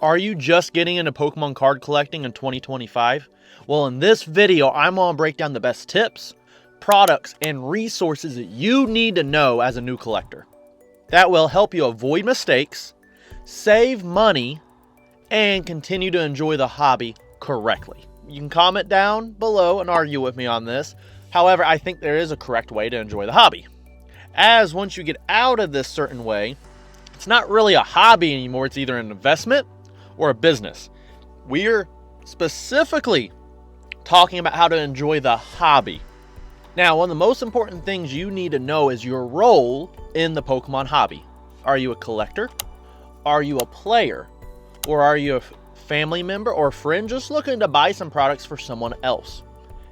Are you just getting into Pokemon card collecting in 2025? Well, in this video, I'm going to break down the best tips, products, and resources that you need to know as a new collector. That will help you avoid mistakes, save money, and continue to enjoy the hobby correctly. You can comment down below and argue with me on this. However, I think there is a correct way to enjoy the hobby. As once you get out of this certain way, it's not really a hobby anymore. It's either an investment or a business. We're specifically talking about how to enjoy the hobby. Now, one of the most important things you need to know is your role in the Pokemon hobby. Are you a collector? Are you a player? Or are you a family member or friend just looking to buy some products for someone else?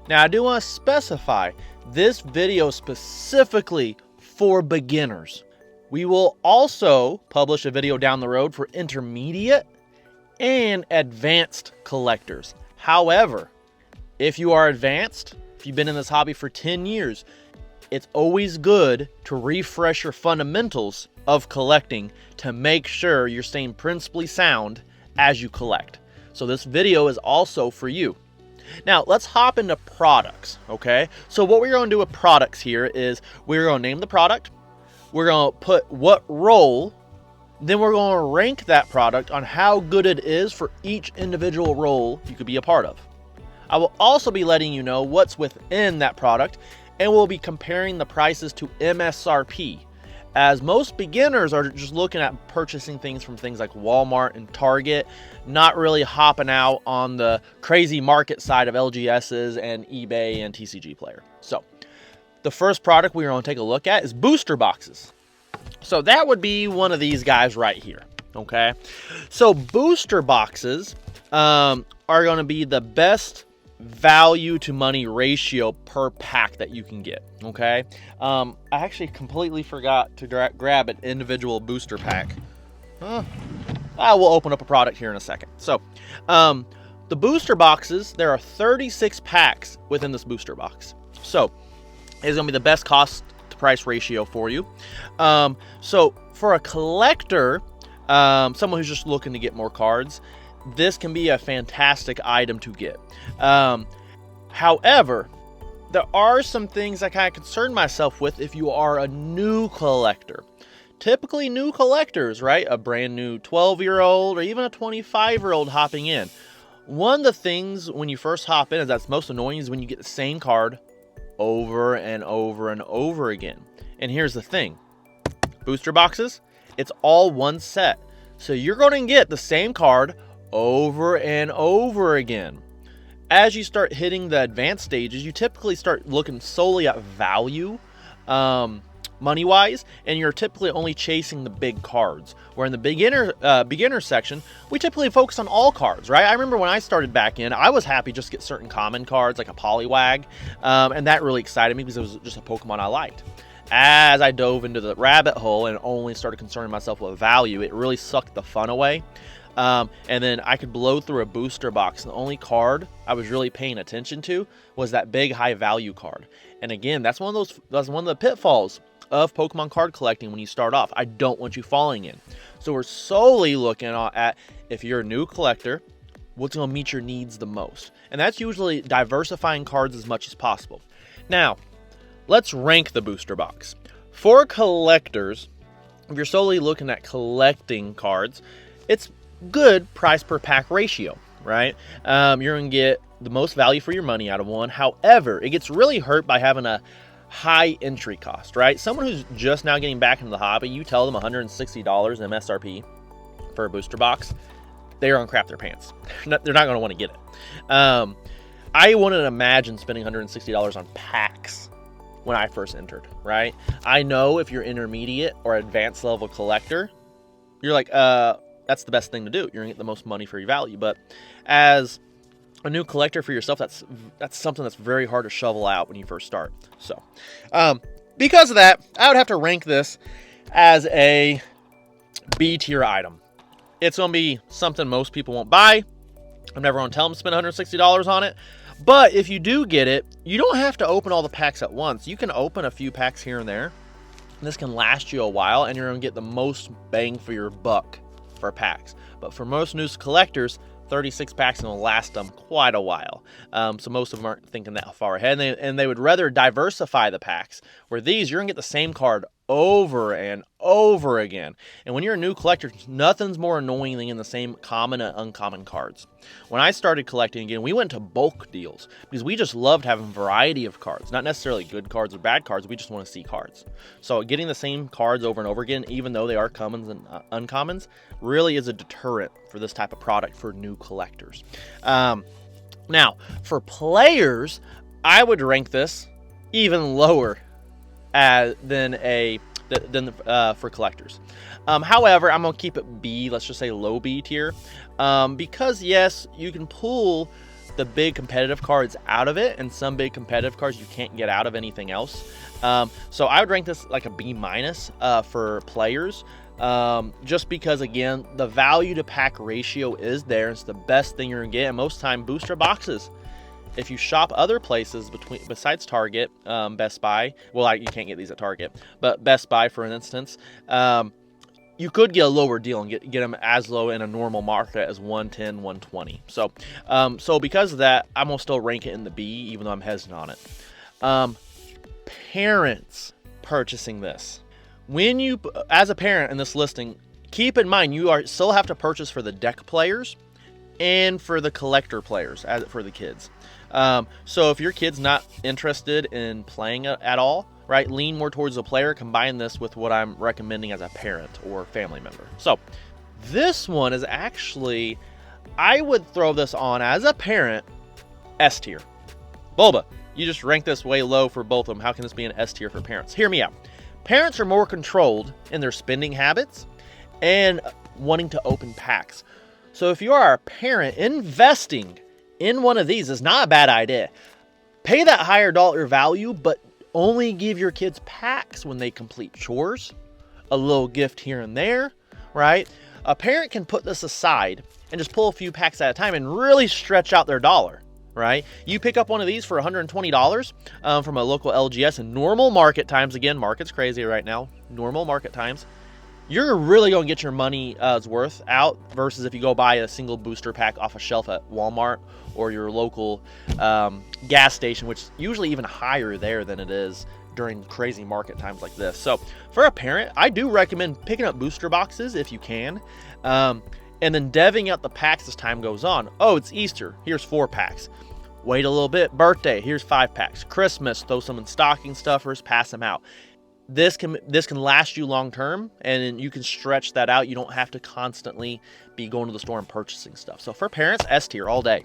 Now, I do want to specify this video specifically for beginners. We will also publish a video down the road for intermediate and advanced collectors. However, if you are advanced, if you've been in this hobby for 10 years, it's always good to refresh your fundamentals of collecting to make sure you're staying principally sound as you collect. So this video is also for you. Now, let's hop into products, okay? So what we're going to do with products here is we're going to name the product, we're going to put what role, then we're going to rank that product on how good it is for each individual role you could be a part of. I will also be letting you know what's within that product, and we'll be comparing the prices to MSRP, as most beginners are just looking at purchasing things from things like Walmart and Target, not really hopping out on the crazy market side of LGSs and eBay and TCG Player. So the first product we're going to take a look at is booster boxes. So that would be one of these guys right here, okay? So booster boxes are going to be the best value to money ratio per pack that you can get, okay? I actually completely forgot to grab an individual booster pack. I will open up a product here in a second. So the booster boxes, there are 36 packs within this booster box. So it's going to be the best cost to price ratio for you. So for a collector, someone who's just looking to get more cards, this can be a fantastic item to get. However, there are some things I kind of concern myself with if you are a new collector. Typically new collectors, right? A brand new 12-year-old or even a 25-year-old hopping in. One of the things when you first hop in that's most annoying is when you get the same card over and over and over again. And here's the thing. Booster boxes, it's all one set. So you're going to get the same card over and over again. As you start hitting the advanced stages, you typically start looking solely at value, money-wise, and you're typically only chasing the big cards. Where in the beginner section, we typically focus on all cards, right? I remember when I started back in, I was happy just to get certain common cards like a Poliwag, and that really excited me because it was just a Pokemon I liked. As I dove into the rabbit hole and only started concerning myself with value, it really sucked the fun away. And then I could blow through a booster box, and the only card I was really paying attention to was that big high value card. And again, that's one of the pitfalls of Pokemon card collecting when you start off. I don't want you falling in. So we're solely looking at, if you're a new collector, what's going to meet your needs the most. And that's usually diversifying cards as much as possible. Now, let's rank the booster box. For collectors, if you're solely looking at collecting cards, it's good price per pack ratio, right? You're going to get the most value for your money out of one. However, it gets really hurt by having a high entry cost, right? Someone who's just now getting back into the hobby, you tell them $160 in MSRP for a booster box, they're going to crap their pants. They're not going to want to get it. I wouldn't imagine spending $160 on packs when I first entered, right? I know if you're intermediate or advanced level collector, you're like, that's the best thing to do. You're gonna get the most money for your value. But as a new collector for yourself, that's something that's very hard to shovel out when you first start. So because of that, I would have to rank this as a B tier item. It's gonna be something most people won't buy. I'm never gonna tell them to spend $160 on it. But if you do get it, you don't have to open all the packs at once. You can open a few packs here and there. This can last you a while, and you're gonna get the most bang for your buck for packs. But for most new collectors, 36 packs will last them quite a while. So most of them aren't thinking that far ahead, and they would rather diversify the packs, where these, you're going to get the same card over and over again. And when you're a new collector, nothing's more annoying than getting the same common and uncommon cards. When I started collecting again, we went to bulk deals because we just loved having variety of cards, not necessarily good cards or bad cards. We just want to see cards. So getting the same cards over and over again, even though they are commons and uncommons, really is a deterrent for this type of product for new collectors. Now, for players, I would rank this even lower than for collectors. However, I'm gonna keep it B, let's just say low B tier, because yes, you can pull the big competitive cards out of it, and some big competitive cards you can't get out of anything else. So I would rank this like a B minus for players, just because again, the value to pack ratio is there. It's the best thing you're gonna get, and most time booster boxes, if you shop other places besides Target, Best Buy, well, you can't get these at Target, but Best Buy, for instance, you could get a lower deal and get them as low in a normal market as 110, 120. So, so because of that, I'm gonna still rank it in the B, even though I'm hesitant on it. Parents purchasing this. When you, as a parent in this listing, keep in mind you still have to purchase for the deck players and for the collector players, for the kids. So if your kid's not interested in playing at all, right, lean more towards the player, combine this with what I'm recommending as a parent or family member. So this one is actually, I would throw this on as a parent, S tier. Bulba, you just rank this way low for both of them. How can this be an S tier for parents? Hear me out. Parents are more controlled in their spending habits and wanting to open packs. So if you are a parent, investing in one of these is not a bad idea. Pay that higher dollar value, but only give your kids packs when they complete chores, a little gift here and there, right? A parent can put this aside and just pull a few packs at a time and really stretch out their dollar, right? You pick up one of these for $120 from a local LGS in normal market times. Again, market's crazy right now. Normal market times. You're really going to get your money's worth out versus if you go buy a single booster pack off a shelf at Walmart or your local gas station, which is usually even higher there than it is during crazy market times like this. So for a parent, I do recommend picking up booster boxes if you can, and then deving out the packs as time goes on. Oh, it's Easter. Here's 4 packs. Wait a little bit. Birthday. Here's 5 packs. Christmas. Throw some in stocking stuffers. Pass them out. This can last you long term, and you can stretch that out. You don't have to constantly be going to the store and purchasing stuff. So for parents, S tier all day.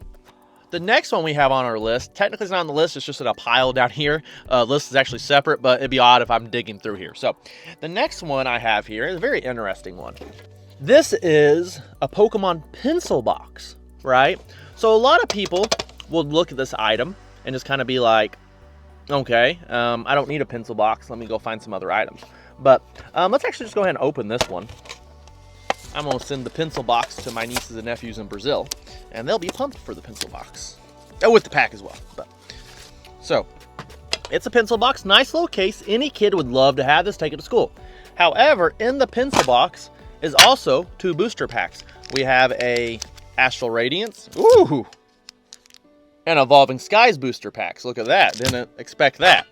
The next one we have on our list, technically it's not on the list, it's just in a pile down here. List is actually separate, but it'd be odd if I'm digging through here. So the next one I have here is a very interesting one. This is a Pokemon pencil box, right? So a lot of people will look at this item and just kind of be like, okay, I don't need a pencil box. Let me go find some other items. But let's actually just go ahead and open this one. I'm going to send the pencil box to my nieces and nephews in Brazil, and they'll be pumped for the pencil box. Oh, with the pack as well. So, it's a pencil box. Nice little case. Any kid would love to have this, take it to school. However, in the pencil box is also 2 booster packs. We have a Astral Radiance. Ooh! And Evolving Skies booster packs. Look at that. Didn't expect that.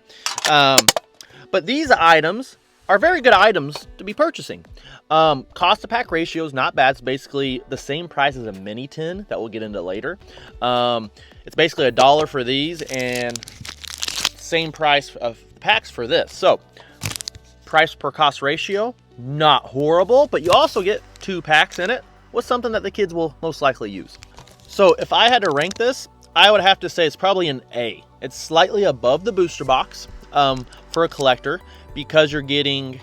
But these items are very good items to be purchasing. Cost to pack ratio is not bad. It's basically the same price as a mini tin that we'll get into later. It's basically $1 for these and same price of packs for this. So price per cost ratio, not horrible, but you also get 2 packs in it with something that the kids will most likely use. So if I had to rank this, I would have to say it's probably an A. It's slightly above the booster box for a collector because you're getting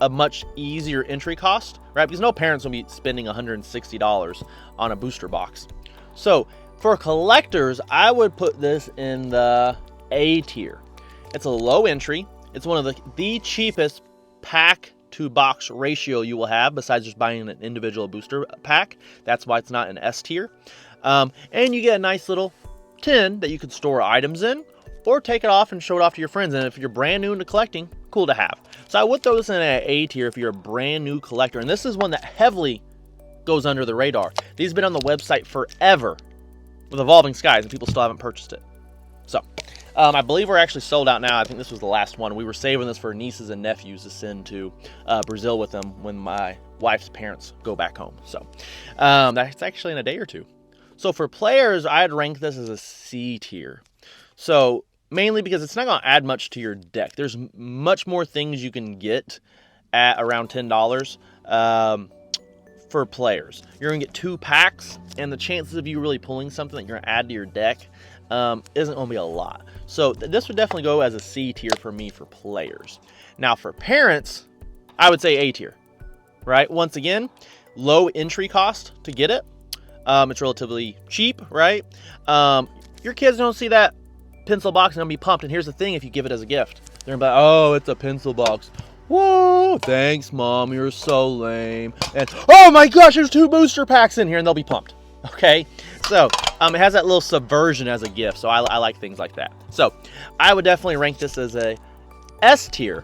a much easier entry cost, right? Because no parents will be spending $160 on a booster box. So for collectors, I would put this in the A tier. It's a low entry. It's one of the cheapest pack to box ratio you will have besides just buying an individual booster pack. That's why it's not an S tier. And you get a nice little tin that you can store items in or take it off and show it off to your friends. And if you're brand new into collecting, cool to have. So I would throw this in an A tier if you're a brand new collector. And this is one that heavily goes under the radar. These have been on the website forever with Evolving Skies, and people still haven't purchased it. So, I believe we're actually sold out now. I think this was the last one. We were saving this for nieces and nephews to send to Brazil with them when my wife's parents go back home. So, that's actually in a day or two. So for players, I'd rank this as a C tier. So, mainly because it's not going to add much to your deck. There's much more things you can get at around $10 for players. You're going to get 2 packs, and the chances of you really pulling something that you're going to add to your deck isn't going to be a lot. So this would definitely go as a C tier for me for players. Now for parents, I would say A tier, right? Once again, low entry cost to get it. It's relatively cheap, right? Your kids don't see that pencil box and they'll be pumped. And here's the thing, if you give it as a gift, they're gonna be like, oh, it's a pencil box. Whoa, thanks, Mom, you're so lame. And, oh my gosh, there's 2 booster packs in here, and they'll be pumped. Okay, so it has that little subversion as a gift, so I like things like that. So I would definitely rank this as a S tier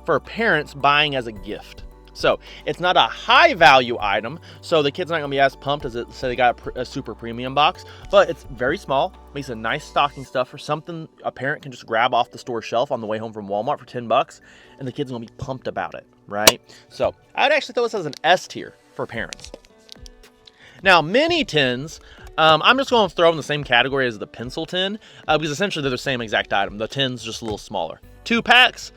for parents buying as a gift. So it's not a high value item, so the kid's not gonna be as pumped as it say they got a super premium box, but it's very small, makes a nice stocking stuffer, something a parent can just grab off the store shelf on the way home from Walmart for $10, and the kid's gonna be pumped about it, right? So I'd actually throw this as an S tier for parents. Now mini tins, I'm just going to throw in the same category as the pencil tin, because essentially they're the same exact item. The tin's just a little smaller. 2 packs,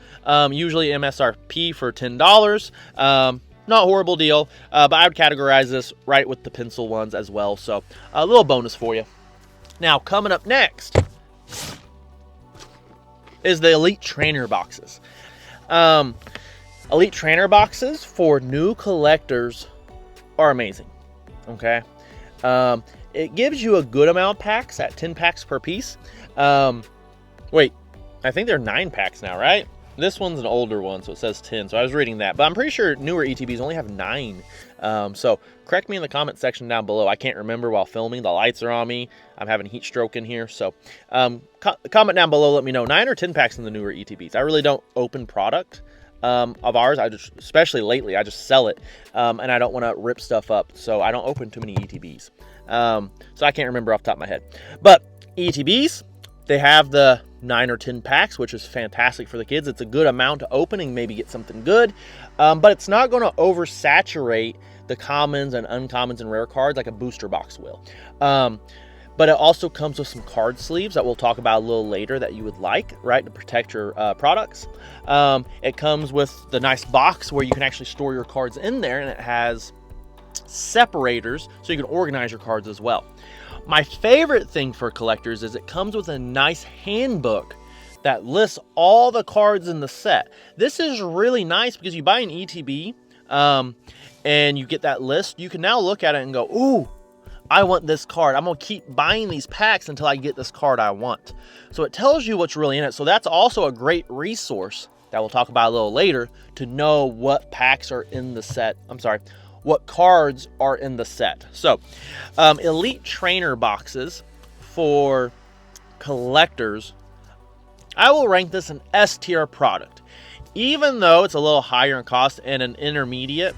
usually MSRP for $10. Not a horrible deal, but I would categorize this right with the pencil ones as well. So a little bonus for you. Now coming up next is the Elite Trainer boxes. Elite Trainer boxes for new collectors are amazing. Okay, it gives you a good amount of packs at 10 packs per piece. Wait, I think they're 9 packs now, right? This one's an older one, so it says 10. So I was reading that, but I'm pretty sure newer ETBs only have 9. So correct me in the comment section down below. I can't remember while filming. The lights are on me. I'm having heat stroke in here. So comment down below. Let me know 9 or 10 packs in the newer ETBs. I really don't open product of ours. I just, especially lately, I just sell it, and I don't want to rip stuff up, so I don't open too many ETBs. So I can't remember off the top of my head. But ETBs, they have the 9 or 10 packs, which is fantastic for the kids. It's a good amount to opening, maybe get something good, but it's not going to oversaturate the commons and uncommons and rare cards like a booster box will. But it also comes with some card sleeves that we'll talk about a little later that you would like, right, to protect your products. It comes with the nice box where you can actually store your cards in there, and it has separators so you can organize your cards as well. My favorite thing for collectors is it comes with a nice handbook that lists all the cards in the set. This is really nice because you buy an ETB and you get that list. You can now look at it and go, ooh, I want this card. I'm going to keep buying these packs until I get this card I want. So it tells you what's really in it. So that's also a great resource that we'll talk about a little later to know what packs are in the set. What cards are in the set. So Elite Trainer boxes for collectors, I will rank this an S tier product. Even though it's a little higher in cost, and an intermediate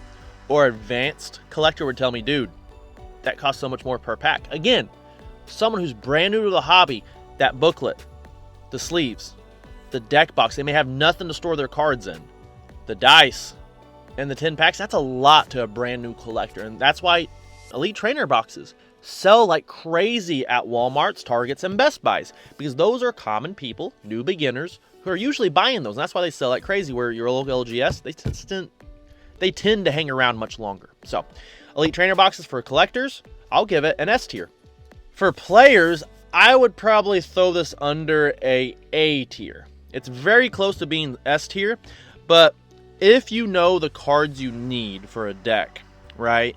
or advanced collector would tell me, dude, that costs so much more per pack. Again, someone who's brand new to the hobby, that booklet, the sleeves, the deck box, they may have nothing to store their cards in. The dice and the 10 packs, that's a lot to a brand new collector. And that's why Elite Trainer boxes sell like crazy at Walmarts, Targets, and Best Buys, because those are common people, new beginners, who are usually buying those. And that's why they sell like crazy, where your local LGS, they tend to hang around much longer. So Elite Trainer boxes for collectors, I'll give it an S tier. For players, I would probably throw this under A tier. It's very close to being S tier, but if you know the cards you need for a deck, right?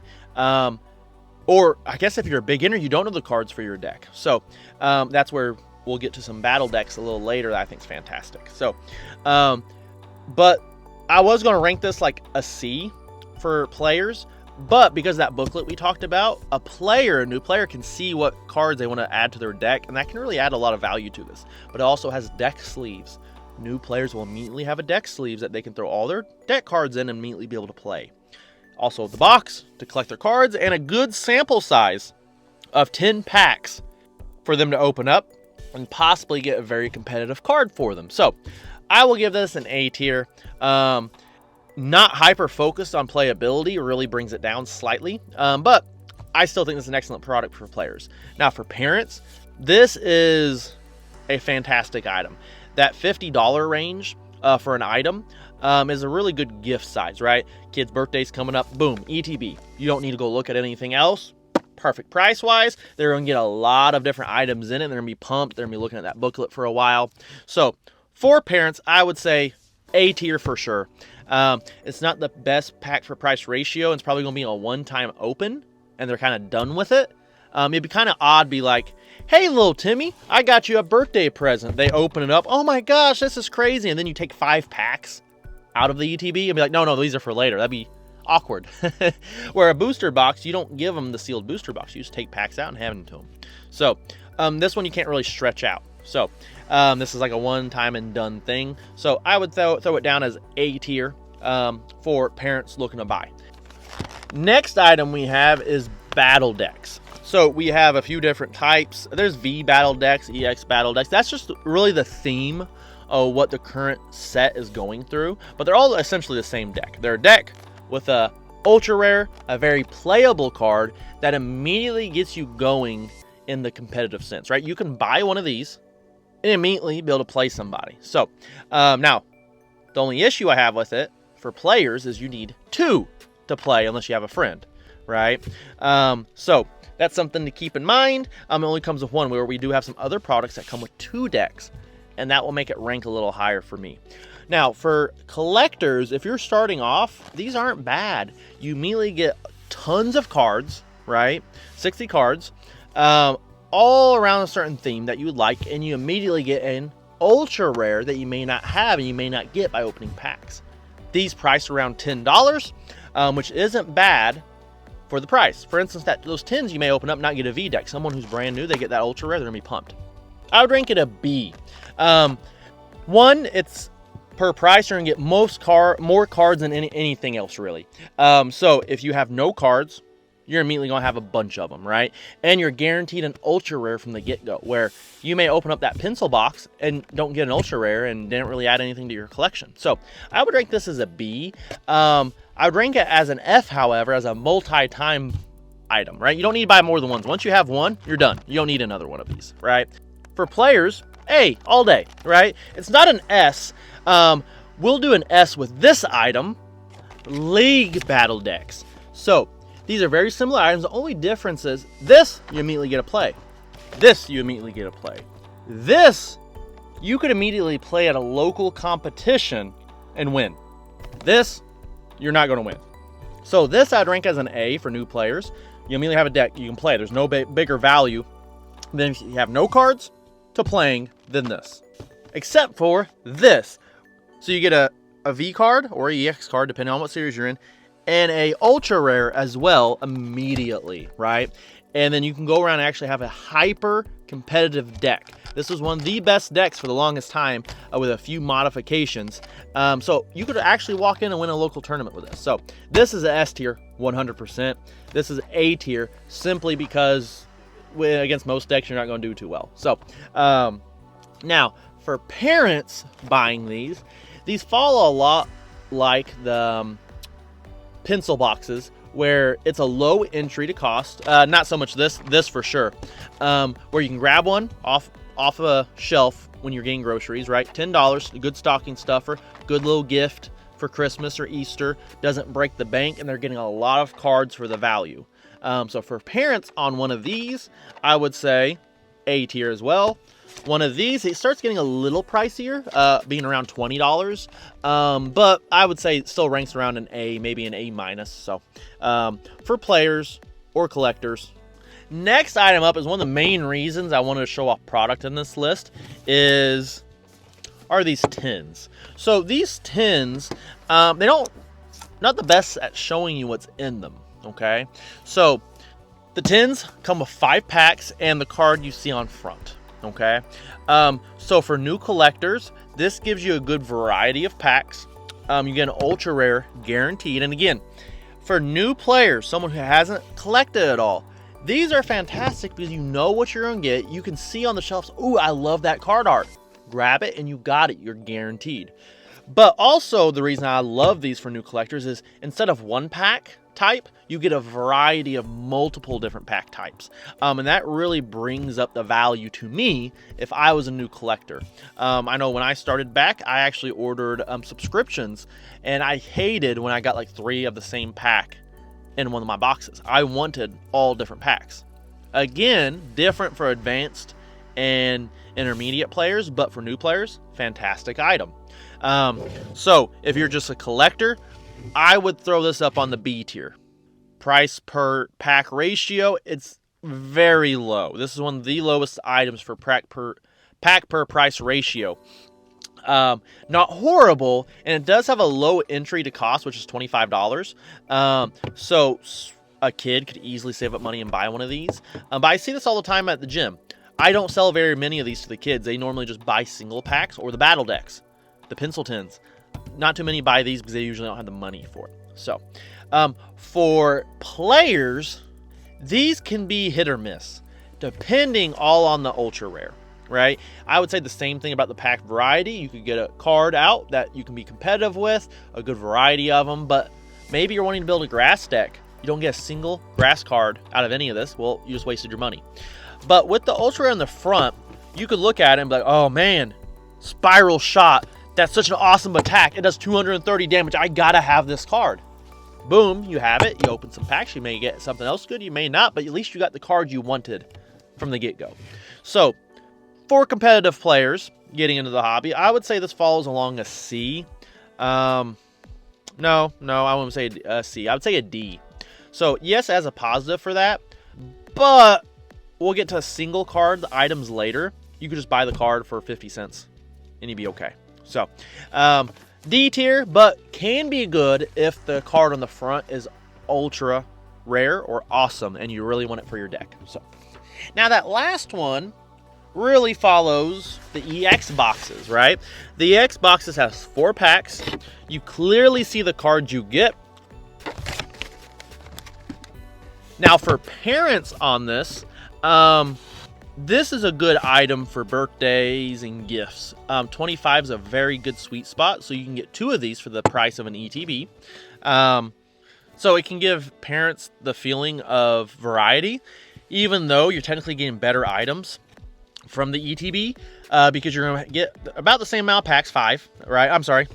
Or I guess if you're a beginner, you don't know the cards for your deck. So that's where we'll get to some battle decks a little later that I think is fantastic. So, but I was going to rank this like a C for players, but because of that booklet we talked about, a new player can see what cards they want to add to their deck, and that can really add a lot of value to this. But it also has deck sleeves. New players will immediately have a deck sleeves that they can throw all their deck cards in and immediately be able to play. Also the box to collect their cards, and a good sample size of 10 packs for them to open up and possibly get a very competitive card for them. So I will give this an A tier. Not hyper focused on playability, really brings it down slightly, but I still think this is an excellent product for players. Now for parents, this is a fantastic item. That $50 range for an item is a really good gift size, right? Kids' birthdays coming up, boom, ETB. You don't need to go look at anything else. Perfect price-wise. They're going to get a lot of different items in it. They're going to be pumped. They're going to be looking at that booklet for a while. So for parents, I would say A tier for sure. It's not the best pack for price ratio. It's probably going to be a one-time open, and they're kind of done with it. It'd be kind of odd, be like, hey, little Timmy, I got you a birthday present. They open it up. Oh my gosh, this is crazy. And then you take 5 packs out of the ETB and be like, no, these are for later. That'd be awkward. Where a booster box, you don't give them the sealed booster box. You just take packs out and hand them to them. So this one you can't really stretch out. So this is like a one-time and done thing. So I would throw it down as A tier for parents looking to buy. Next item we have is battle decks. So we have a few different types. There's V battle decks, EX battle decks. That's just really the theme of what the current set is going through. But they're all essentially the same deck. They're a deck with a ultra rare, a very playable card that immediately gets you going in the competitive sense, right? You can buy one of these and immediately be able to play somebody. So now, the only issue I have with it for players is you need 2 to play unless you have a friend, right? So that's something to keep in mind. It only comes with 1, where we do have some other products that come with 2 decks, and that will make it rank a little higher for me. Now, for collectors, if you're starting off, these aren't bad. You immediately get tons of cards, right? 60 cards, all around a certain theme that you would like, and you immediately get an ultra rare that you may not have and you may not get by opening packs. These price around $10, which isn't bad for the price. For instance, those 10s you may open up and not get a V deck. Someone who's brand new, they get that ultra rare, they're gonna be pumped. I would rank it a B. 1, it's per price, you're gonna get more cards than anything else really. So if you have no cards, you're immediately gonna have a bunch of them, right? And you're guaranteed an ultra rare from the get-go, where you may open up that pencil box and don't get an ultra rare and didn't really add anything to your collection. So I would rank this as a B. I would rank it as an F, however, as a multi-time item, right? You don't need to buy more than ones. Once you have one, you're done. You don't need another one of these, right? For players, A, all day, right? It's not an S. We'll do an S with this item, League Battle Decks. So these are very similar items. The only difference is this, you immediately get a play. This, you immediately get a play. This, you could immediately play at a local competition and win. This, you're not going to win. So this I'd rank as an A for new players. You immediately have a deck you can play. There's no bigger value than if you have no cards to playing than this. Except for this. So you get a V card or a EX card, depending on what series you're in, and a ultra rare as well immediately, right? And then you can go around and actually have a hyper competitive deck. This was one of the best decks for the longest time with a few modifications. So you could actually walk in and win a local tournament with this. So this is an S tier, 100%. This is A tier simply because against most decks you're not going to do too well. So now for parents buying these fall a lot like the pencil boxes, where it's a low entry to cost. Not so much this for sure. Where you can grab one off a shelf when you're getting groceries, right? $10, a good stocking stuffer, good little gift for Christmas or Easter. Doesn't break the bank, and they're getting a lot of cards for the value. So for parents on one of these, I would say A tier as well. One of these, it starts getting a little pricier, being around $20. But I would say it still ranks around an A, maybe an A minus. So for players or collectors. Next item up is one of the main reasons I wanted to show off product in this list are these tins. So these tins, not the best at showing you what's in them. Okay, so the tins come with 5 packs and the card you see on front. Okay, so for new collectors, this gives you a good variety of packs. You get an ultra rare guaranteed, and again, For new players, someone who hasn't collected at all, these are fantastic because you know what you're going to get. You can see on the shelves, ooh, I love that card art. Grab it and you got it. You're guaranteed. But also the reason I love these for new collectors is instead of one pack type, you get a variety of multiple different pack types. And that really brings up the value to me if I was a new collector. I know when I started back, I actually ordered subscriptions, and I hated when I got like 3 of the same pack in one of my boxes. I wanted all different packs. Again, different for advanced and intermediate players, but for new players, fantastic item. So if you're just a collector, I would throw this up on the B tier. Price per pack ratio, it's very low. This is one of the lowest items for pack per price ratio. Not horrible, and it does have a low entry to cost, which is $25. So a kid could easily save up money and buy one of these. But I see this all the time at the gym. I don't sell very many of these to the kids. They normally just buy single packs or the battle decks, the pencil tins. Not too many buy these because they usually don't have the money for it. So, for players, these can be hit or miss, depending all on the ultra rare, right? I would say the same thing about the pack variety. You could get a card out that you can be competitive with, a good variety of them, but maybe you're wanting to build a grass deck. You don't get a single grass card out of any of this. Well, you just wasted your money. But with the ultra rare in the front, you could look at it and be like, oh man, spiral shot. That's such an awesome attack. It does 230 damage. I gotta have this card. Boom, you have it. You open some packs. You may get something else good. You may not, but at least you got the card you wanted from the get-go. So, for competitive players getting into the hobby, I would say this falls along a C. No, I wouldn't say a C. I would say a D. So, yes, as a positive for that, but we'll get to single card items later. You could just buy the card for 50 cents and you'd be okay. So, D tier, but can be good if the card on the front is ultra rare or awesome and you really want it for your deck. So, now that last one really follows the EX boxes, right? The EX boxes has 4 packs. You clearly see the cards you get. Now, for parents on this, this is a good item for birthdays and gifts. 25 is a very good sweet spot, so you can get 2 of these for the price of an ETB. So it can give parents the feeling of variety, even though you're technically getting better items from the ETB, because you're going to get about the same amount of packs, 5, right? I'm sorry.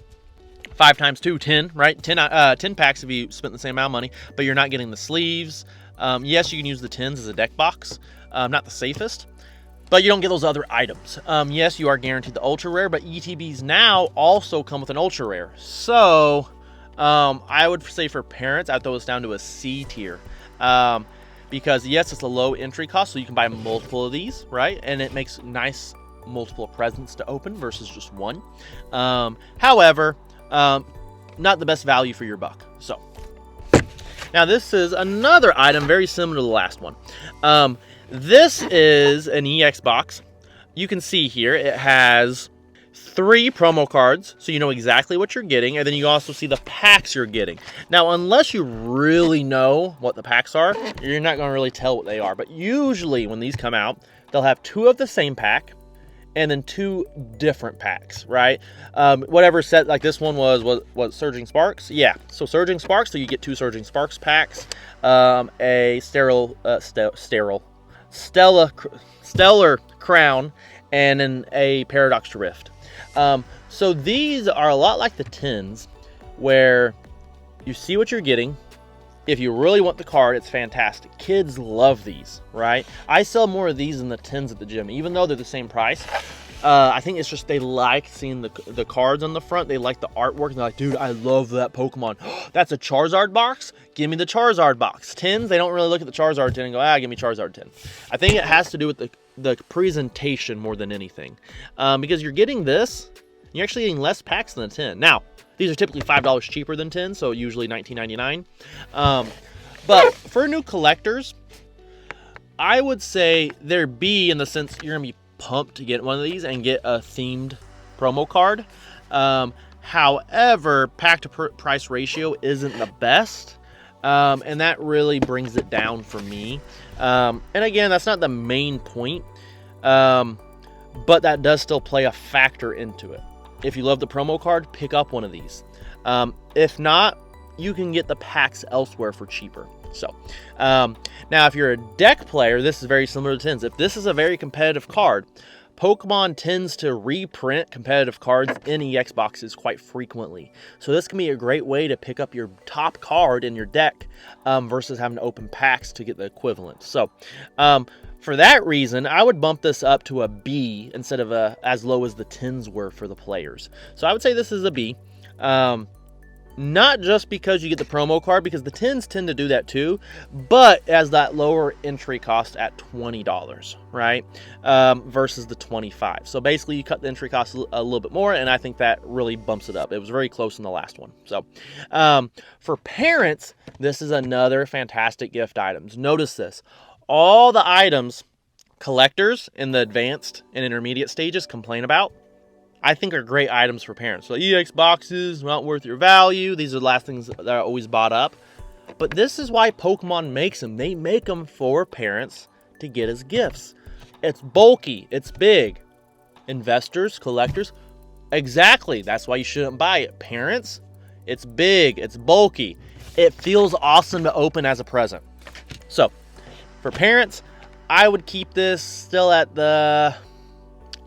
5 times 2, 10, right? 10 packs if you spent the same amount of money, but you're not getting the sleeves. Yes, you can use the tins as a deck box. Not the safest, but you don't get those other items. Yes, you are guaranteed the ultra rare, but ETBs now also come with an ultra rare. So I would say for parents, I'd throw this down to a C tier. Because yes, it's a low entry cost, so you can buy multiple of these, right? And it makes nice multiple presents to open versus just one. However, not the best value for your buck. So now this is another item very similar to the last one. This is an EX box. You can see here it has 3 promo cards, so you know exactly what you're getting, and then you also see the packs you're getting. Now, unless you really know what the packs are, you're not going to really tell what they are. But usually when these come out, they'll have 2 of the same pack and then 2 different packs, right? Whatever set, like this one was Surging Sparks. Yeah, so Surging Sparks, so you get 2 Surging Sparks packs, a Stellar Crown, and then a Paradox Rift. So these are a lot like the tins, where you see what you're getting. If you really want the card, it's fantastic. Kids love these, right? I sell more of these than the tins at the gym, even though they're the same price. I think it's just they like seeing the cards on the front. They like the artwork. And they're like, dude, I love that Pokemon. That's a Charizard box? Give me the Charizard box. Tins, they don't really look at the Charizard tin and go, give me Charizard tin. I think it has to do with the presentation more than anything. Because you're getting this, you're actually getting less packs than a tin. Now, these are typically $5 cheaper than 10, so usually $19.99. But for new collectors, I would say they're B in the sense you're going to be pumped to get one of these and get a themed promo card. However, pack to price ratio isn't the best. And that really brings it down for me. And again, that's not the main point, but that does still play a factor into it. If you love the promo card, pick up one of these. If not, you can get the packs elsewhere for cheaper. So, now if you're a deck player, this is very similar to Tins. If this is a very competitive card, Pokemon tends to reprint competitive cards in EX boxes quite frequently. So this can be a great way to pick up your top card in your deck versus having to open packs to get the equivalent. So for that reason, I would bump this up to a B instead of as low as the Tins were for the players. So I would say this is a B. Not just because you get the promo card, because the Tins tend to do that too, but as that lower entry cost at $20, right? Versus the $25. So basically you cut the entry cost a little bit more, and I think that really bumps it up. It was very close in the last one. So for parents, this is another fantastic gift items. Notice this. All the items collectors in the advanced and intermediate stages complain about, I think are great items for parents. So EX boxes, not worth your value. These are the last things that are always bought up. But this is why Pokemon makes them. They make them for parents to get as gifts. It's bulky. It's big. Investors, collectors, exactly. That's why you shouldn't buy it. Parents, it's big. It's bulky. It feels awesome to open as a present. So for parents, I would keep this still at the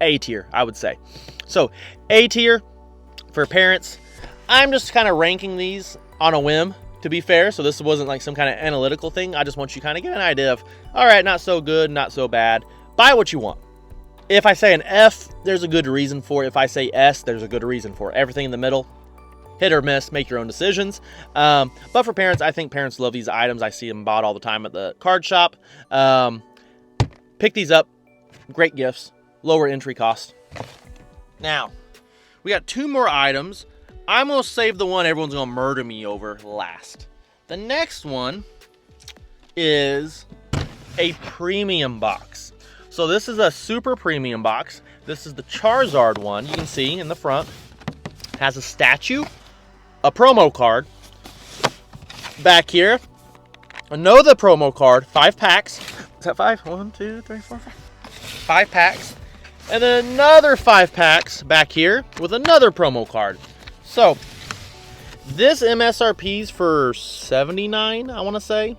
A tier, I would say. So A tier for parents. I'm just kind of ranking these on a whim, to be fair. So this wasn't like some kind of analytical thing. I just want you to kind of get an idea of, all right, not so good, not so bad. Buy what you want. If I say an F, there's a good reason for it. If I say S, there's a good reason for it. Everything in the middle, hit or miss, make your own decisions. But for parents, I think parents love these items. I see them bought all the time at the card shop. Pick these up. Great gifts. Lower entry cost. Now, we got two more items. I'm going to save the one everyone's going to murder me over last. The next one is a premium box. So this is a super premium box. This is the Charizard one. You can see in the front. It has a statue, a promo card. Back here, another promo card, 5 packs. Is that 5? 1, 2, 3, 4, 5. 5 packs. And then another 5 packs back here with another promo card. So this MSRP's for $79, I want to say.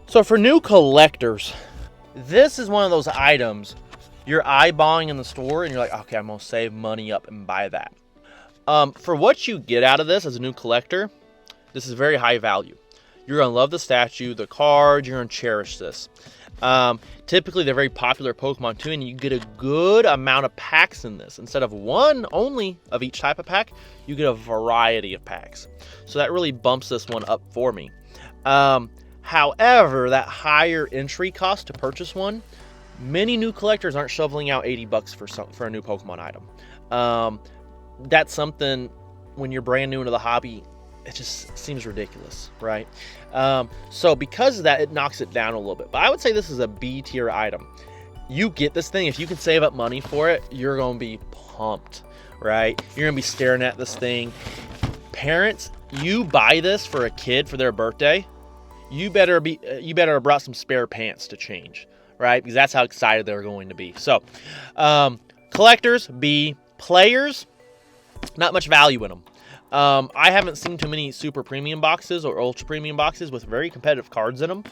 So for new collectors, this is one of those items you're eyeballing in the store and you're like, okay, I'm going to save money up and buy that. For what you get out of this as a new collector, this is very high value. You're going to love the statue, the card, you're going to cherish this. Typically they're very popular Pokemon too, and you get a good amount of packs in this. Instead of one only of each type of pack, you get a variety of packs. So that really bumps this one up for me. However, that higher entry cost to purchase one, many new collectors aren't shoveling out $80 for a new Pokemon item. That's something when you're brand new into the hobby, it just seems ridiculous, right? So because of that, it knocks it down a little bit. But I would say this is a B tier item. You get this thing, if you can save up money for it, you're going to be pumped, right? You're going to be staring at this thing. Parents, you buy this for a kid for their birthday, you better have brought some spare pants to change, right? Because that's how excited they're going to be. So, collectors, B. Players, not much value in them. I haven't seen too many super premium boxes or ultra premium boxes with very competitive cards in them.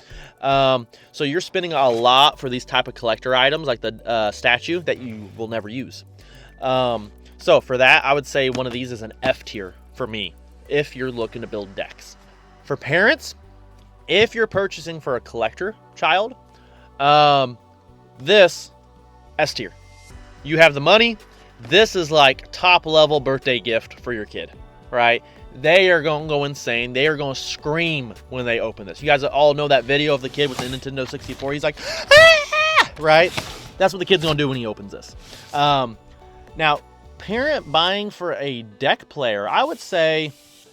So you're spending a lot for these type of collector items like the statue that you will never use. So for that, I would say one of these is an F tier for me if you're looking to build decks. For parents, if you're purchasing for a collector child, this S tier. You have the money. This is like top level birthday gift for your kid. Right? They are going to go insane. They are going to scream when they open this. You guys all know that video of the kid with the Nintendo 64. He's like, ah! Right? That's what the kid's going to do when he opens this. Now, parent buying for a deck player, I would say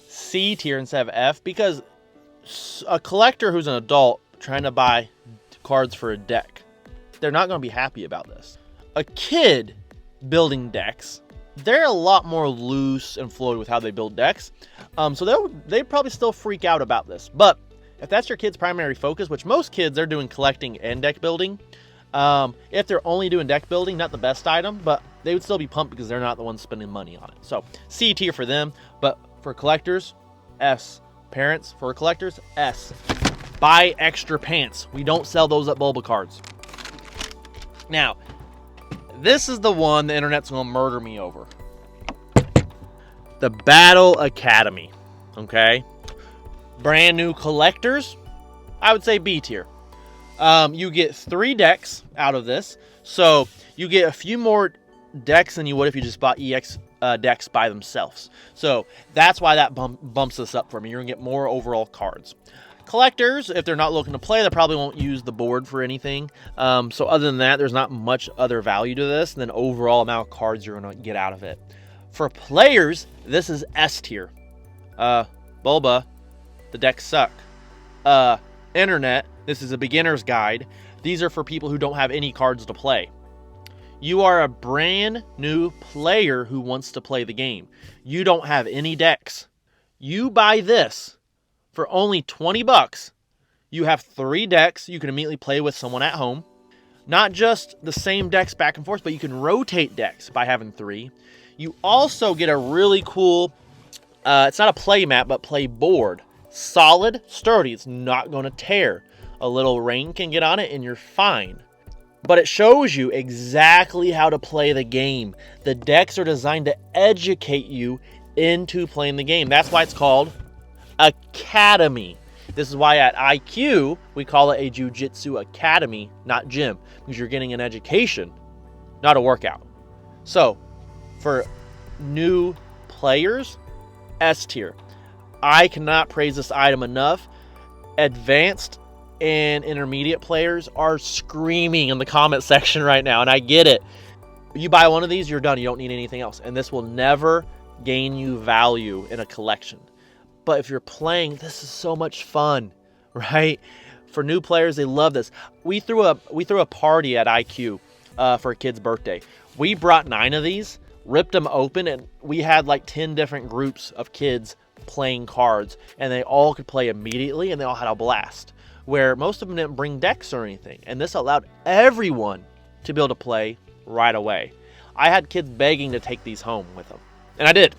C tier instead of F, because a collector who's an adult trying to buy cards for a deck, they're not going to be happy about this. A kid building decks, they're a lot more loose and fluid with how they build decks. So they'd probably still freak out about this. But If that's your kid's primary focus, which most kids are doing collecting and deck building, if they're only doing deck building, not the best item, but they would still be pumped because they're not the ones spending money on it. So C tier for them, but for collectors, S. Parents, for collectors, S. Buy extra pants. We don't sell those at Bulba Cards. Now, this is the one the internet's gonna murder me over. The Battle Academy, okay? Brand new collectors, I would say B tier. You get 3 decks out of this, so you get a few more decks than you would if you just bought EX decks by themselves. So that's why that bumps this up for me. You're gonna get more overall cards. Collectors, if they're not looking to play, they probably won't use the board for anything. So other than that, there's not much other value to this than overall amount of cards you're gonna get out of it. For players, this is S tier. Bulba, the decks suck. Internet, this is a beginner's guide. These are for people who don't have any cards to play. You are a brand new player who wants to play the game. You don't have any decks. You buy this for only 20 bucks. You have 3 decks you can immediately play with someone at home. Not just the same decks back and forth, but you can rotate decks by having 3. You also get a really cool, it's not a play mat, but play board. Solid, sturdy, it's not going to tear. A little rain can get on it and you're fine. But it shows you exactly how to play the game. The decks are designed to educate you into playing the game. That's why it's called Academy. This is why at IQ, we call it a Jiu-Jitsu Academy, not gym, because you're getting an education, not a workout. So, for new players, S tier. I cannot praise this item enough. Advanced and intermediate players are screaming in the comment section right now, and I get it. You buy one of these, you're done. You don't need anything else, and this will never gain you value in a collection. But if you're playing, this is so much fun, right? For new players, they love this. We threw a party at IQ for a kid's birthday. We brought 9 of these, ripped them open, and we had like 10 different groups of kids playing cards, and they all could play immediately, and they all had a blast. Where most of them didn't bring decks or anything, and this allowed everyone to be able to play right away. I had kids begging to take these home with them, and I did.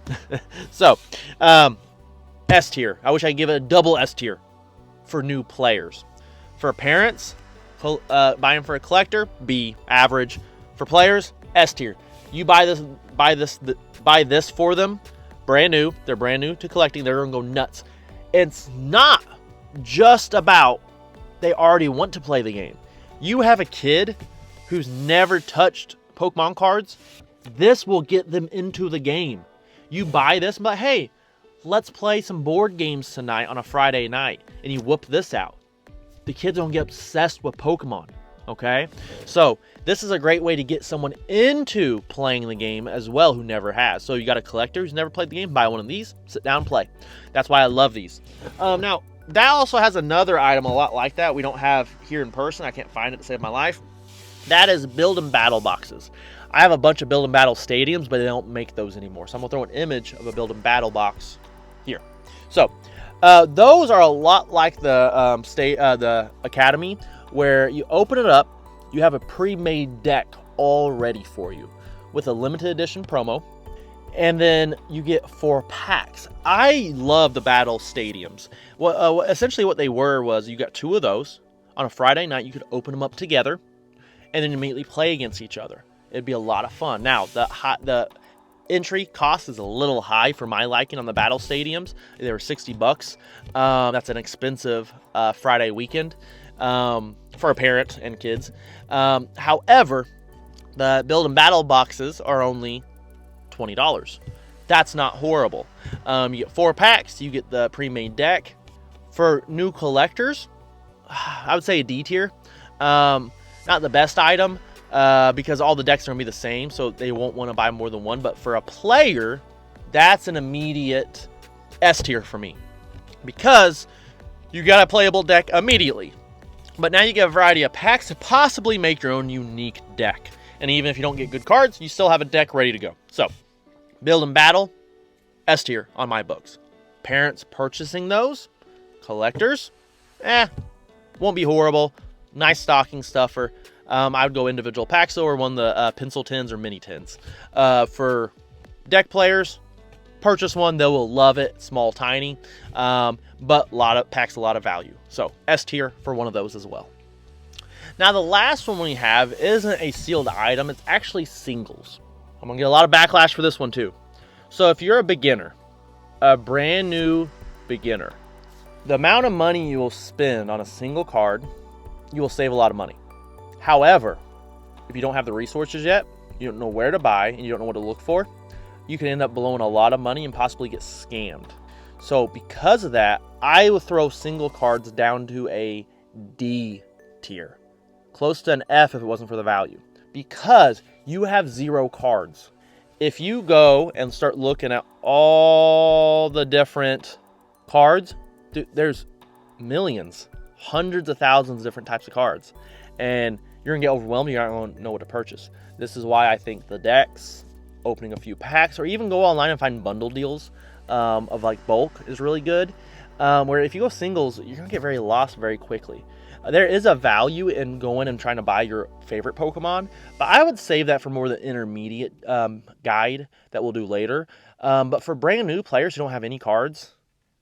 So, S tier. I wish I could give it a double S tier for new players. For parents, buying for a collector, B, average. For players, S tier. You buy this for them, brand new. They're brand new to collecting. They're gonna go nuts. It's not just about they already want to play the game. You have a kid who's never touched Pokemon cards, this will get them into the game. You buy this, but hey, let's play some board games tonight on a Friday night, and you whoop this out. The kids don't get obsessed with Pokemon, okay? So this is a great way to get someone into playing the game as well who never has. So you got a collector who's never played the game, buy one of these, sit down and play. That's why I love these. Now, that also has another item a lot like that we don't have here in person. I can't find it to save my life. That is build and battle boxes. I have a bunch of build and battle stadiums, but they don't make those anymore. So I'm gonna throw an image of a build and battle box here. So those are a lot like the Academy, where you open it up, you have a pre-made deck all ready for you with a limited edition promo. And then you get 4 packs. I love the battle stadiums. Well, essentially what they were was you got 2 of those. On a Friday night, you could open them up together and then immediately play against each other. It'd be a lot of fun. Now, the entry cost is a little high for my liking on the battle stadiums. They were $60. That's an expensive Friday weekend for a parent and kids. However, the build and battle boxes are only $20. That's not horrible. You get 4 packs. You get the pre-made deck. For new collectors, I would say a D tier. Not the best item because all the decks are going to be the same, so they won't want to buy more than one. But for a player, that's an immediate S tier for me because you got a playable deck immediately. But now you get a variety of packs to possibly make your own unique deck. And even if you don't get good cards, you still have a deck ready to go. So, build and battle, S tier on my books. Parents purchasing those, collectors, won't be horrible. Nice stocking stuffer. I would go individual packs or one of the pencil tins or mini tins. For deck players, purchase one. They will love it. Small, tiny, but packs a lot of value. So S tier for one of those as well. Now the last one we have isn't a sealed item. It's actually singles. I'm gonna get a lot of backlash for this one too. So if you're a beginner, a brand new beginner, the amount of money you will spend on a single card, you will save a lot of money. However, if you don't have the resources yet, you don't know where to buy, and you don't know what to look for, you can end up blowing a lot of money and possibly get scammed. So because of that, I would throw single cards down to a D tier. Close to an F if it wasn't for the value. Because you have 0 cards. If you go and start looking at all the different cards, dude, there's millions, hundreds of thousands of different types of cards. And you're gonna get overwhelmed, you're not gonna know what to purchase. This is why I think the decks, opening a few packs, or even go online and find bundle deals of like bulk is really good. Where if you go singles, you're gonna get very lost very quickly. There is a value in going and trying to buy your favorite Pokemon, but I would save that for more the intermediate guide that we'll do later. But for brand new players who don't have any cards,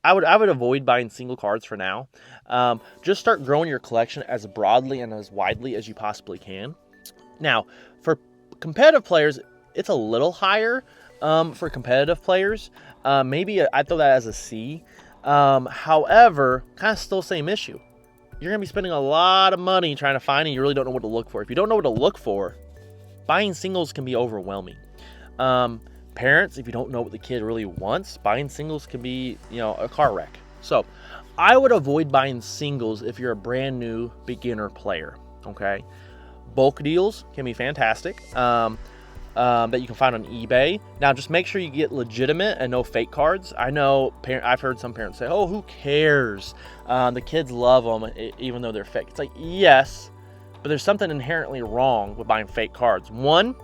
I would avoid buying single cards for now. Just start growing your collection as broadly and as widely as you possibly can. Now, for competitive players, it's a little higher for competitive players. Maybe I'd throw that as a C. However, kind of still same issue. You're going to be spending a lot of money trying to find and you really don't know what to look for. If you don't know what to look for, buying singles can be overwhelming. Parents, if you don't know what the kid really wants, buying singles can be, a car wreck. So I would avoid buying singles if you're a brand new beginner player, okay? Bulk deals can be fantastic that you can find on eBay. Now, just make sure you get legitimate and no fake cards. I know I've heard some parents say, oh, who cares? The kids love them even though they're fake. It's like, yes, but there's something inherently wrong with buying fake cards. One,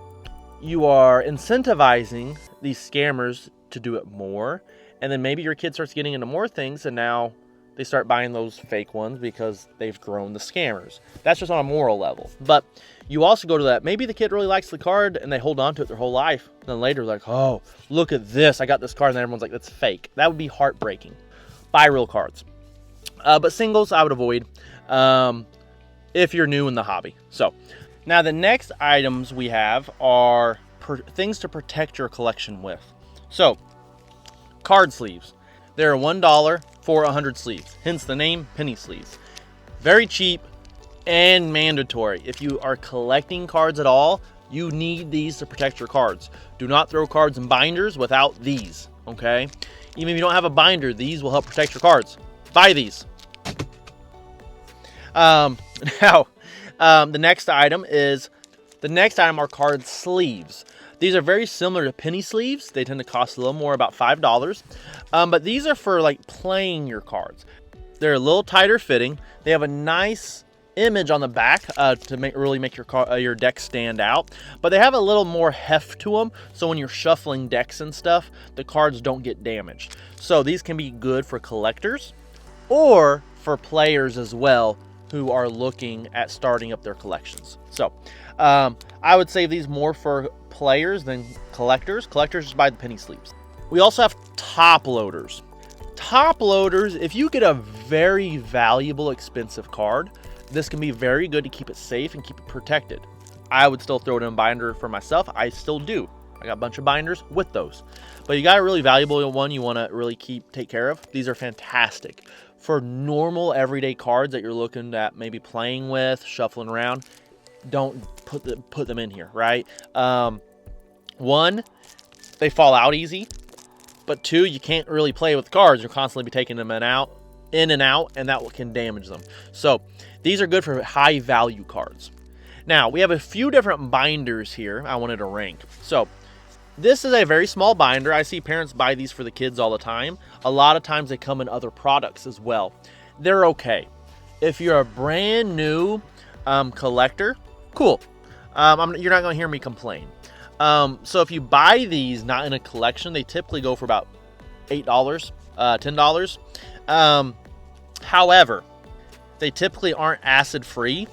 you are incentivizing these scammers to do it more, and then maybe your kid starts getting into more things, and now they start buying those fake ones because they've grown the scammers. That's just on a moral level. But you also go to that, maybe the kid really likes the card and they hold on to it their whole life. And then later like, oh, look at this, I got this card, and then everyone's like, that's fake. That would be heartbreaking. Buy real cards. But singles I would avoid if you're new in the hobby. So now the next items we have are things to protect your collection with. So card sleeves. They're $1 for 100 sleeves, hence the name penny sleeves. Very cheap and mandatory. If you are collecting cards at all, you need these to protect your cards. Do not throw cards in binders without these, okay? Even if you don't have a binder, these will help protect your cards. Buy these. The next item are card sleeves. These are very similar to penny sleeves. They tend to cost a little more, about $5. But these are for like playing your cards. They're a little tighter fitting. They have a nice image on the back to really make your deck stand out. But they have a little more heft to them, so when you're shuffling decks and stuff, the cards don't get damaged. So these can be good for collectors or for players as well who are looking at starting up their collections. So I would save these more for players than collectors. Collectors just buy the penny sleeves. We also have top loaders. Top loaders, if you get a very valuable, expensive card, this can be very good to keep it safe and keep it protected. I would still throw it in a binder for myself. I still do. I got a bunch of binders with those. But you got a really valuable one you want to really take care of. These are fantastic. For normal everyday cards that you're looking at maybe playing with, shuffling around, don't put them in here, right? One, they fall out easy. But two, you can't really play with cards. You'll constantly be taking them in and out, and that can damage them. So these are good for high value cards. Now, we have a few different binders here I wanted to rank. So this is a very small binder. I see parents buy these for the kids all the time. A lot of times they come in other products as well. They're okay. If you're a brand new collector, cool. You're not going to hear me complain. So if you buy these not in a collection, they typically go for about $8, $10. However, they typically aren't acid free.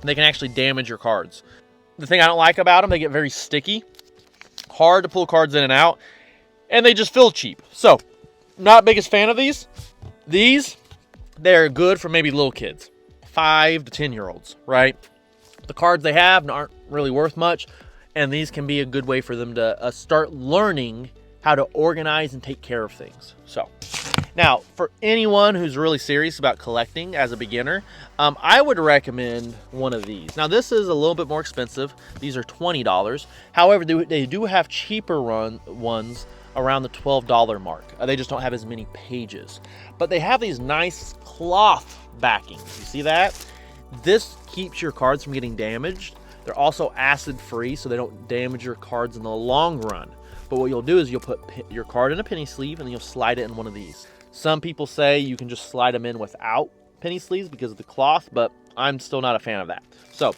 They can actually damage your cards. The thing I don't like about them, they get very sticky, hard to pull cards in and out, and they just feel cheap. So, not biggest fan of these. These, they're good for maybe little kids, 5 to 10-year-olds, right? The cards they have aren't really worth much, and these can be a good way for them to start learning how to organize and take care of things. So, now, for anyone who's really serious about collecting as a beginner, I would recommend one of these. Now, this is a little bit more expensive. These are $20. However, they do have cheaper ones around the $12 mark. They just don't have as many pages. But they have these nice cloth backings. You see that? This keeps your cards from getting damaged. They're also acid-free, so they don't damage your cards in the long run. But what you'll do is you'll put your card in a penny sleeve, and then you'll slide it in one of these. Some people say you can just slide them in without penny sleeves because of the cloth, but I'm still not a fan of that. So,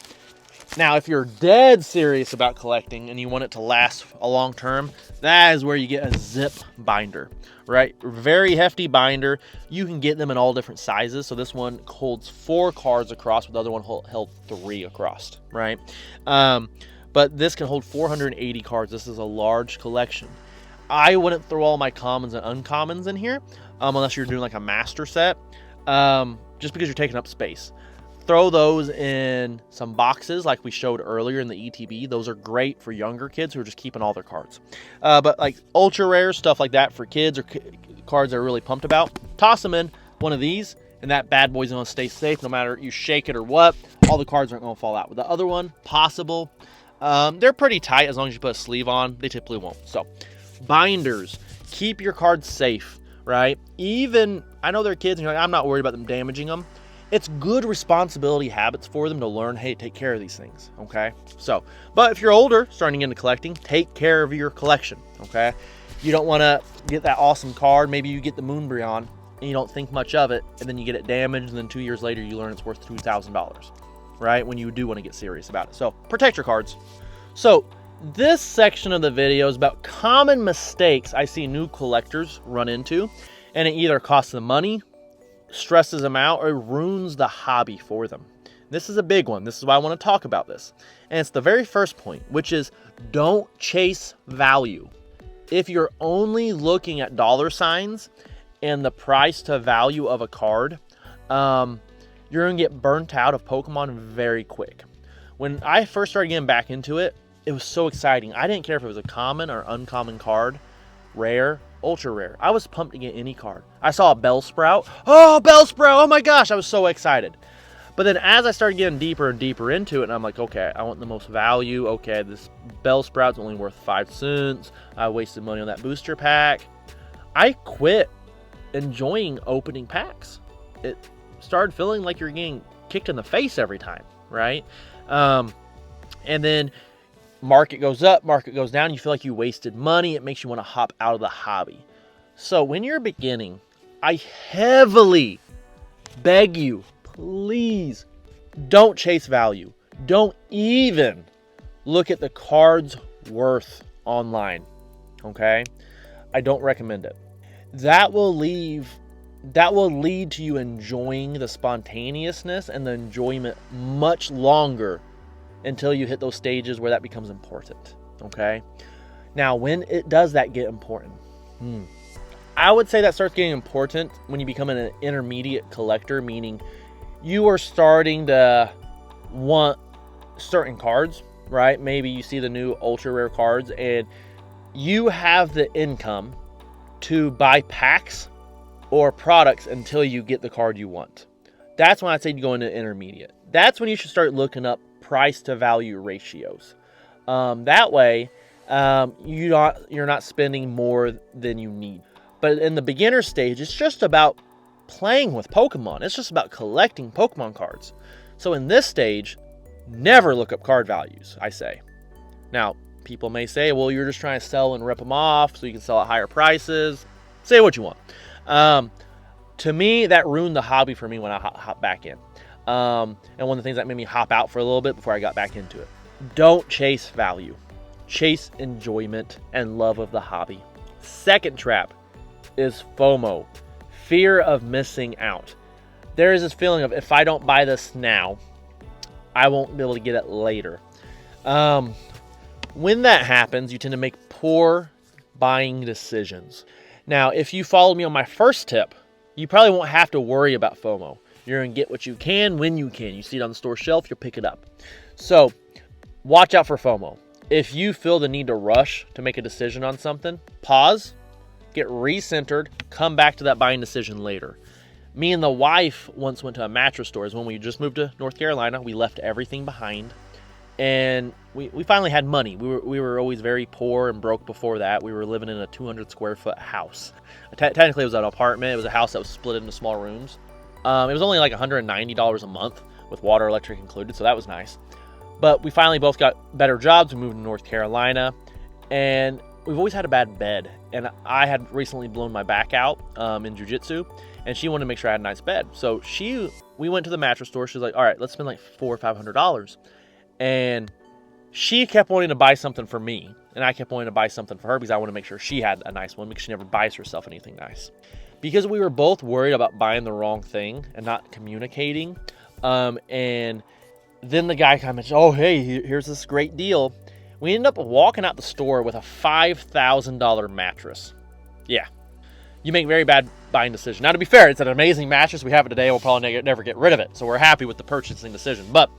now if you're dead serious about collecting and you want it to last a long term, that is where you get a zip binder, right? Very hefty binder. You can get them in all different sizes. So this one holds 4 cards across, with the other one held 3 across, right? But this can hold 480 cards. This is a large collection. I wouldn't throw all my commons and uncommons in here unless you're doing like a master set, just because you're taking up space. Throw those in some boxes like we showed earlier in the ETB. Those are great for younger kids who are just keeping all their cards. But like ultra rare stuff like that for kids or cards they're really pumped about, toss them in one of these, and that bad boy's going to stay safe no matter you shake it or what. All the cards aren't going to fall out. With the other one, possible. They're pretty tight as long as you put a sleeve on. They typically won't. So, binders. Keep your cards safe, right? Even, I know they're kids, and you're like, I'm not worried about them damaging them. It's good responsibility habits for them to learn, hey, take care of these things, okay? So, but if you're older, starting into collecting, take care of your collection, okay? You don't want to get that awesome card. Maybe you get the Moonbryon, and you don't think much of it, and then you get it damaged, and then 2 years later, you learn it's worth $2,000, right? When you do want to get serious about it. So, protect your cards. So, this section of the video is about common mistakes I see new collectors run into, and it either costs them money, stresses them out, or ruins the hobby for them. This is a big one. This is why I want to talk about this. And it's the very first point, which is don't chase value. If you're only looking at dollar signs and the price to value of a card, you're going to get burnt out of Pokemon very quick. When I first started getting back into it, it was so exciting. I didn't care if it was a common or uncommon card, rare, ultra rare. I was pumped to get any card. I saw a Bellsprout. Oh, Bellsprout! Oh my gosh, I was so excited. But then as I started getting deeper and deeper into it, and I'm like, okay, I want the most value. Okay, this Bellsprout's only worth 5 cents. I wasted money on that booster pack. I quit enjoying opening packs. It started feeling like you're getting kicked in the face every time, right? And then market goes up, market goes down. You feel like you wasted money. It makes you want to hop out of the hobby. So when you're beginning, I heavily beg you, please don't chase value. Don't even look at the card's worth online. Okay? I don't recommend it. That will lead to you enjoying the spontaneousness and the enjoyment much longer until you hit those stages where that becomes important, okay? Now, when it does that get important? I would say that starts getting important when you become an intermediate collector, meaning you are starting to want certain cards, right? Maybe you see the new ultra rare cards and you have the income to buy packs or products until you get the card you want. That's when I'd say you go into intermediate. That's when you should start looking up price to value ratios. That way, you're not spending more than you need. But in the beginner stage, it's just about playing with Pokemon. It's just about collecting Pokemon cards. So in this stage, never look up card values, I say. Now, people may say, well, you're just trying to sell and rip them off so you can sell at higher prices. Say what you want. To me, that ruined the hobby for me when I hopped back in. And one of the things that made me hop out for a little bit before I got back into it. Don't chase value. Chase enjoyment and love of the hobby. Second trap is FOMO, fear of missing out. there is this feeling of, if I don't buy this now, I won't be able to get it later. When that happens, you tend to make poor buying decisions. Now, if you followed me on my first tip, you probably won't have to worry about FOMO. You're going to get what you can when you can. You see it on the store shelf, you'll pick it up. So watch out for FOMO. If you feel the need to rush to make a decision on something, pause, get recentered, come back to that buying decision later. Me and the wife once went to a mattress store. When we just moved to North Carolina, we left everything behind, and we finally had money. We were always very poor and broke before that. We were living in a 200 square foot house. Technically, it was an apartment. It was a house that was split into small rooms. It was only like $190 a month with water, electric included, so that was nice. But we finally both got better jobs. We moved to North Carolina, and we've always had a bad bed. And I had recently blown my back out in jiu-jitsu, and she wanted to make sure I had a nice bed. So we went to the mattress store. She was like, all right, let's spend like $400 or $500. And she kept wanting to buy something for me, and I kept wanting to buy something for her because I want to make sure she had a nice one, because she never buys herself anything nice. Because we were both worried about buying the wrong thing and not communicating. And then the guy kind of mentioned, oh, hey, here's this great deal. We ended up walking out the store with a $5,000 mattress. Yeah. You make very bad buying decision. Now, to be fair, it's an amazing mattress. We have it today. We'll probably never get rid of it. So we're happy with the purchasing decision. But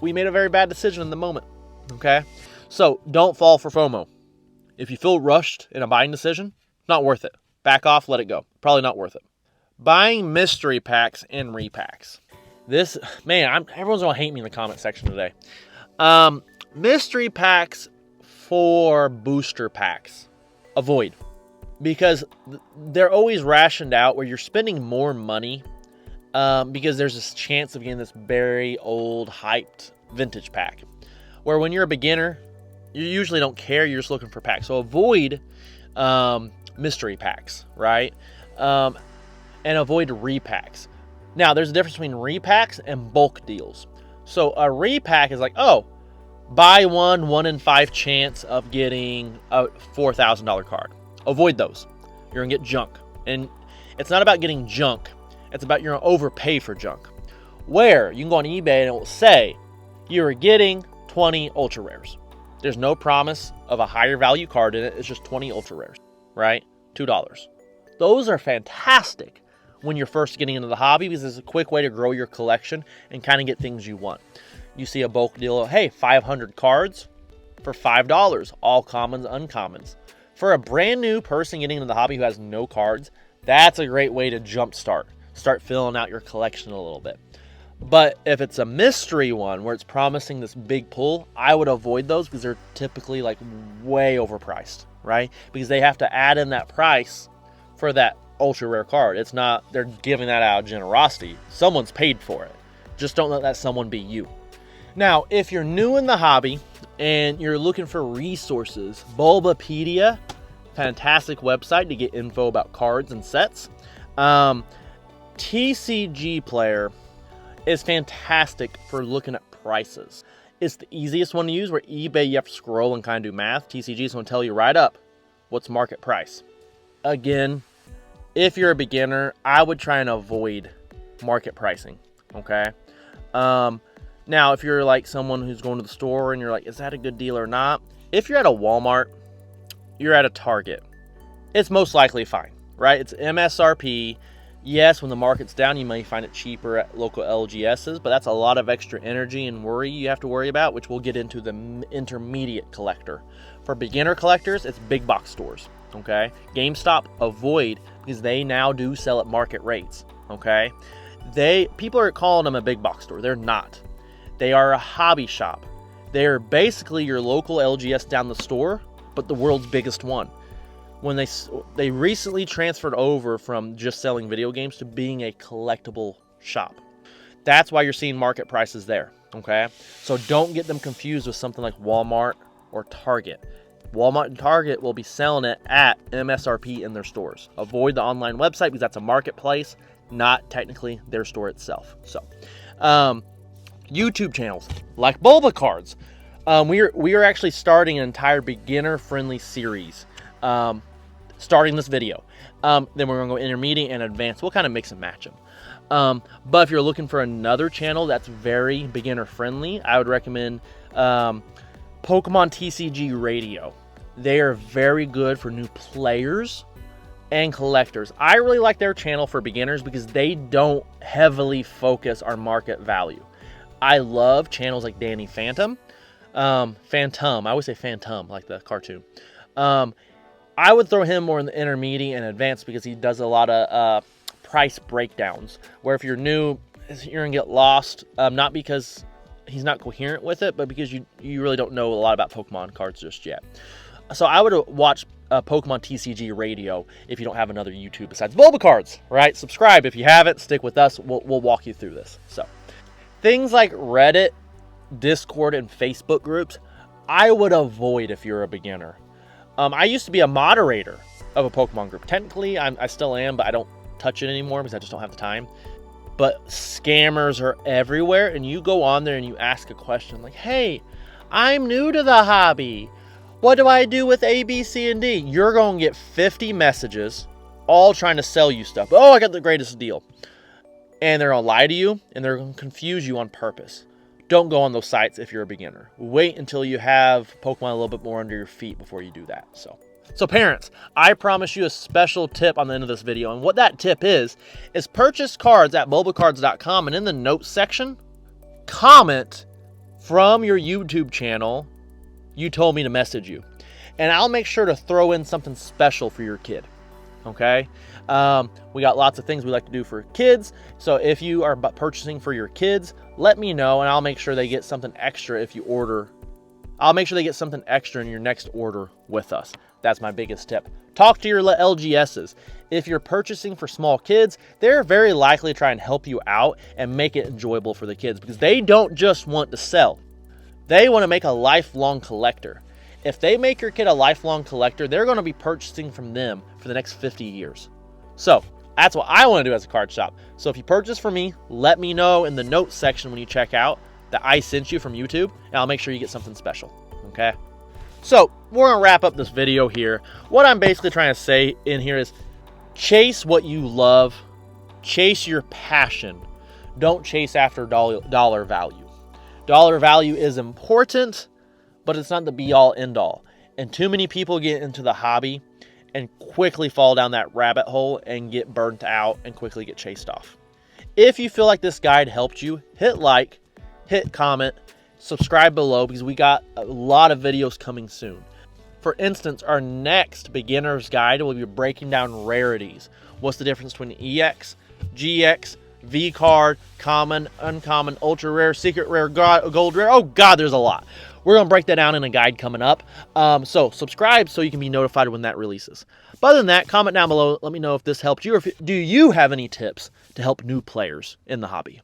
we made a very bad decision in the moment. Okay? So don't fall for FOMO. If you feel rushed in a buying decision, not worth it. Back off, let it go. Probably not worth it. Buying mystery packs and repacks. This, man, everyone's going to hate me in the comment section today. Mystery packs for booster packs. Avoid. Because they're always rationed out where you're spending more money because there's this chance of getting this very old, hyped vintage pack. Where when you're a beginner, you usually don't care. You're just looking for packs. So avoid mystery packs, right? And avoid repacks. Now, there's a difference between repacks and bulk deals. So a repack is like, oh, buy one in 5 chance of getting a $4,000 card. Avoid those. You're going to get junk. And it's not about getting junk. It's about you're going to overpay for junk. Where you can go on eBay and it will say you're getting 20 ultra rares. There's no promise of a higher value card in it. It's just 20 ultra rares, right? $2. Those are fantastic when you're first getting into the hobby because it's a quick way to grow your collection and kind of get things you want. You see a bulk deal of, hey, 500 cards for $5, all commons, uncommons. For a brand new person getting into the hobby who has no cards, that's a great way to jumpstart. Start filling out your collection a little bit. But if it's a mystery one where it's promising this big pull, I would avoid those because they're typically like way overpriced, right? Because they have to add in that price for that ultra rare card. It's not, they're giving that out of generosity. Someone's paid for it. Just don't let that someone be you. Now, if you're new in the hobby and you're looking for resources, Bulbapedia, fantastic website to get info about cards and sets. TCG Player is fantastic for looking at prices. It's the easiest one to use, where eBay you have to scroll and kind of do math. TCG is going to tell you right up what's market price. Again, if you're a beginner, I would try and avoid market pricing, okay? Now, if you're like someone who's going to the store and you're like, is that a good deal or not? If you're at a Walmart, you're at a Target, it's most likely fine, right? It's MSRP. Yes, when the market's down, you may find it cheaper at local LGSs, but that's a lot of extra energy and worry you have to worry about, which we'll get into the intermediate collector. For beginner collectors, it's big box stores, okay? GameStop, avoid, because they now do sell at market rates, okay? People are calling them a big box store. They're not. They are a hobby shop. They're basically your local LGS down the store, but the world's biggest one. When they recently transferred over from just selling video games to being a collectible shop. That's why you're seeing market prices there, okay? So don't get them confused with something like Walmart or Target. Walmart and Target will be selling it at MSRP in their stores. Avoid the online website because that's a marketplace, not technically their store itself. So, YouTube channels like Bulba Cards. We are actually starting an entire beginner-friendly series. Starting this video. Then we're going to go intermediate and advanced. We'll kind of mix and match them. But if you're looking for another channel that's very beginner friendly, I would recommend Pokemon TCG Radio. They are very good for new players and collectors. I really like their channel for beginners because they don't heavily focus on market value. I love channels like Danny Phantom. Phantom. I always say Phantom, like the cartoon. I would throw him more in the intermediate and advanced because he does a lot of price breakdowns. Where if you're new, you're going to get lost. Not because he's not coherent with it, but because you really don't know a lot about Pokemon cards just yet. So I would watch Pokemon TCG Radio if you don't have another YouTube besides Bulbacards, right? Subscribe if you haven't. Stick with us. We'll walk you through this. So things like Reddit, Discord, and Facebook groups, I would avoid if you're a beginner. I used to be a moderator of a Pokemon group. Technically, I still am, but I don't touch it anymore because I just don't have the time. But scammers are everywhere, and you go on there and you ask a question like, hey, I'm new to the hobby. What do I do with A, B, C, and D? You're going to get 50 messages all trying to sell you stuff. Oh, I got the greatest deal. And they're going to lie to you, and they're going to confuse you on purpose. Don't go on those sites if you're a beginner. Wait until you have Pokemon a little bit more under your feet before you do that. So parents, I promise you a special tip on the end of this video. And what that tip is purchase cards at bulbacards.com, and in the notes section, comment from your YouTube channel you told me to message you. And I'll make sure to throw in something special for your kid. Okay? We got lots of things we like to do for kids. So if you are purchasing for your kids, let me know and I'll make sure they get something extra if you order. I'll make sure they get something extra in your next order with us. That's my biggest tip. Talk to your LGSs. If you're purchasing for small kids, they're very likely to try and help you out and make it enjoyable for the kids because they don't just want to sell. They want to make a lifelong collector. If they make your kid a lifelong collector, they're going to be purchasing from them for the next 50 years. So that's what I want to do as a card shop. So if you purchase from me, let me know in the notes section when you check out that I sent you from YouTube, and I'll make sure you get something special. Okay? So we're going to wrap up this video here. What I'm basically trying to say in here is chase what you love. Chase your passion. Don't chase after dollar value. Dollar value is important, but it's not the be-all, end-all. And too many people get into the hobby and quickly fall down that rabbit hole and get burnt out and quickly get chased off. If you feel like this guide helped you, hit like, hit comment, subscribe below because we got a lot of videos coming soon. For instance, our next beginner's guide will be breaking down rarities. What's the difference between EX, GX, V card, common, uncommon, ultra rare, secret rare, gold rare. Oh God, there's a lot. We're going to break that down in a guide coming up. So subscribe so you can be notified when that releases. But other than that, comment down below. Let me know if this helped you or do you have any tips to help new players in the hobby.